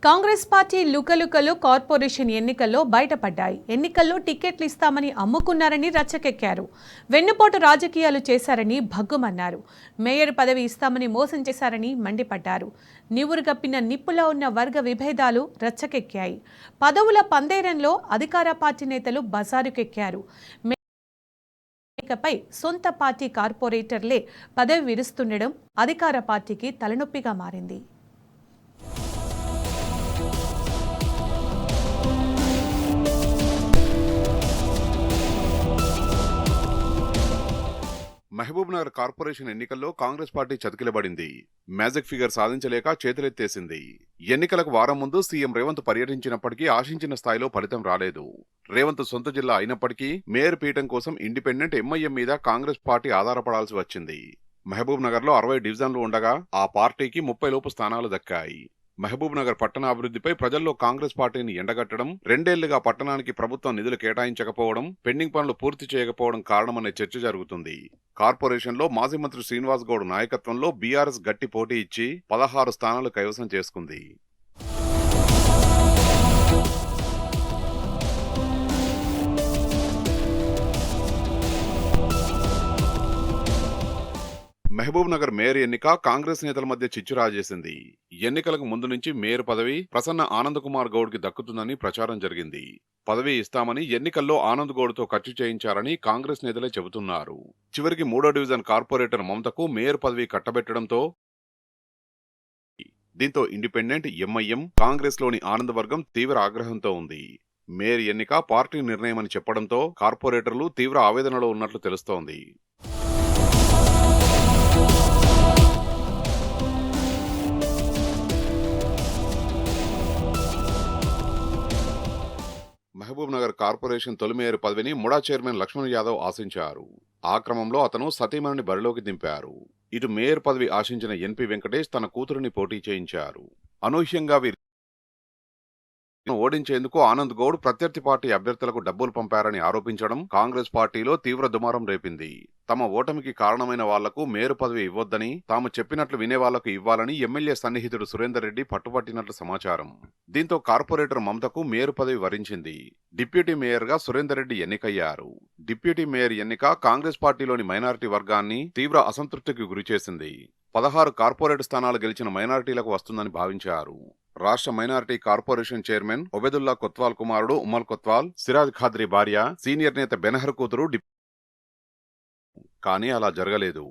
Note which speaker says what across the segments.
Speaker 1: Congress party లుకలుకలు corporation ఎన్నికల్లో బయటపడ్డాయి. ఎన్నికల్లో టికెట్లు ఇస్తామని అమ్ముకున్నారని రచ్చకెక్కారు. వెన్నుపోటు రాజకీయాలు చేశారని భగ్గుమన్నారు. మేయర్ పదవి ఇస్తామని మోసం చేశారని మండిపడ్డారు. నివురుగప్పిన నిప్పులా ఉన్న వర్గ విభేదాలు రచ్చకెక్కాయి. పదవుల పందేరంలో అధికార పార్టీ నేతలు బజారుకెక్కారు. పై సొంత పార్టీ కార్పొరేటర్లే పదవి విరుస్తుండడం అధికార పార్టీకి తలనొప్పిగా మారింది.
Speaker 2: మహబూబ్నగర్ కార్పొరేషన్ ఎన్నికల్లో కాంగ్రెస్ పార్టీ చతికిలబడింది. మ్యాజిక్ ఫిగర్ సాధించలేక చేతులెత్తేసింది. ఎన్నికలకు వారం ముందు సీఎం రేవంత్ పర్యటించినప్పటికీ ఆశించిన స్థాయిలో ఫలితం రాలేదు. రేవంత్ సొంత జిల్లా అయినప్పటికీ మేయర్ పీఠం కోసం ఇండిపెండెంట్ ఎంఐఎం మీద కాంగ్రెస్ పార్టీ ఆధారపడాల్సి వచ్చింది. మహబూబ్నగర్లో 60 డివిజన్లు ఉండగా ఆ పార్టీకి 30 లోపు స్థానాలు దక్కాయి. మహబూబ్నగర్ పట్టణ అభివృద్ధిపై ప్రజల్లో కాంగ్రెస్ పార్టీని ఎండగట్టడం, 2 ఏళ్లుగా పట్టణానికి ప్రభుత్వం నిధులు కేటాయించకపోవడం, పెండింగ్ పనులు పూర్తి చేయకపోవడం కారణమనే చర్చ జరుగుతుంది. కార్పొరేషన్లో మాజీ మంత్రి శ్రీనివాస్ గౌడ్ నాయకత్వంలో బీఆర్ఎస్ గట్టి పోటీ ఇచ్చి 16 స్థానాలు కైవసం చేసుకుంది. మహబూబ్నగర్ మేయర్ ఎన్నిక కాంగ్రెస్ నేతల మధ్య చిచ్చు రాజేసింది. ఎన్నికలకు ముందు నుంచి మేయర్ పదవి ప్రసన్న ఆనంద్ కుమార్ గౌడ్ కి దక్కుతుందని ప్రచారం జరిగింది. పదవి ఇస్తామని ఎన్నికల్లో ఆనంద్ గౌడ్తో ఖర్చు చేయించారని కాంగ్రెస్ నేతలే చెబుతున్నారు. చివరికి 3వ డివిజన్ కార్పొరేటర్ మమతకు మేయర్ పదవి కట్టబెట్టడంతో దీంతో ఇండిపెండెంట్ ఎంఐఎం కాంగ్రెస్ లోని ఆనంద్ వర్గం తీవ్ర ఆగ్రహంతో ఉంది. మేయర్ ఎన్నిక పార్టీ నిర్ణయమని చెప్పడంతో కార్పొరేటర్లు తీవ్ర ఆవేదనలో ఉన్నట్లు తెలుస్తోంది. మహబూబ్నగర్ కార్పొరేషన్ తొలి మేయర్ పదవిని ముడా చైర్మన్ లక్ష్మణ్ యాదవ్ ఆశించారు. ఆ క్రమంలో అతను సతీమణిని బరిలోకి దింపారు. ఇటు మేయర్ పదవి ఆశించిన ఎన్పీ వెంకటేష్ తన కూతురిని పోటీ చేయించారు. అనూహ్యంగా ఓడించేందుకు ఆనంద్ గౌడ్ ప్రత్యర్థి పార్టీ అభ్యర్థులకు డబ్బులు పంపారని ఆరోపించడం కాంగ్రెస్ పార్టీలో తీవ్ర దుమారం రేపింది. తమ ఓటమికి కారణమైన వాళ్లకు మేయర్ పదవి ఇవ్వొద్దని, తాము చెప్పినట్లు వినేవాళ్లకు ఇవ్వాలని ఎమ్మెల్యే సన్నిహితుడు సురేందర్ రెడ్డి పట్టుబట్టినట్లు సమాచారం. దీంతో కార్పొరేటర్ మమతకు మేయర్ పదవి వరించింది. డిప్యూటీ మేయర్ గా సురేందర్ రెడ్డి ఎన్నికయ్యారు. డిప్యూటీ మేయర్ ఎన్నిక కాంగ్రెస్ పార్టీలోని మైనారిటీ వర్గాన్ని తీవ్ర అసంతృప్తికి గురిచేసింది. 16 కార్పొరేట్ స్థానాలు గెలిచిన మైనారిటీలకు వస్తుందని భావించారు. రాష్ట్ర minority corporation chairman Obedullah Kotwal కుమారుడు ఉమల్ కొత్వాల్, సిరాజ్ ఖాద్రీ భార్య, సీనియర్ నేత బెనహర్ కూతురు కానీ అలా జరగలేదు.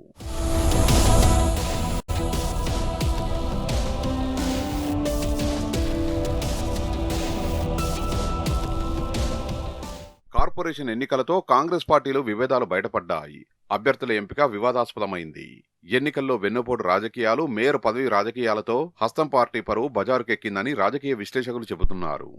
Speaker 2: కార్పొరేషన్ ఎన్నికలతో కాంగ్రెస్ పార్టీలో విభేదాలు బయటపడ్డాయి. అభ్యర్థుల ఎంపిక వివాదాస్పదమైంది. ఎన్నికల్లో వెన్నుపోటు రాజకీయాలు, మేయర్ పదవి రాజకీయాలతో హస్తం పార్టీ పరువు బజారుకెక్కిందని రాజకీయ విశ్లేషకులు చెబుతున్నారు.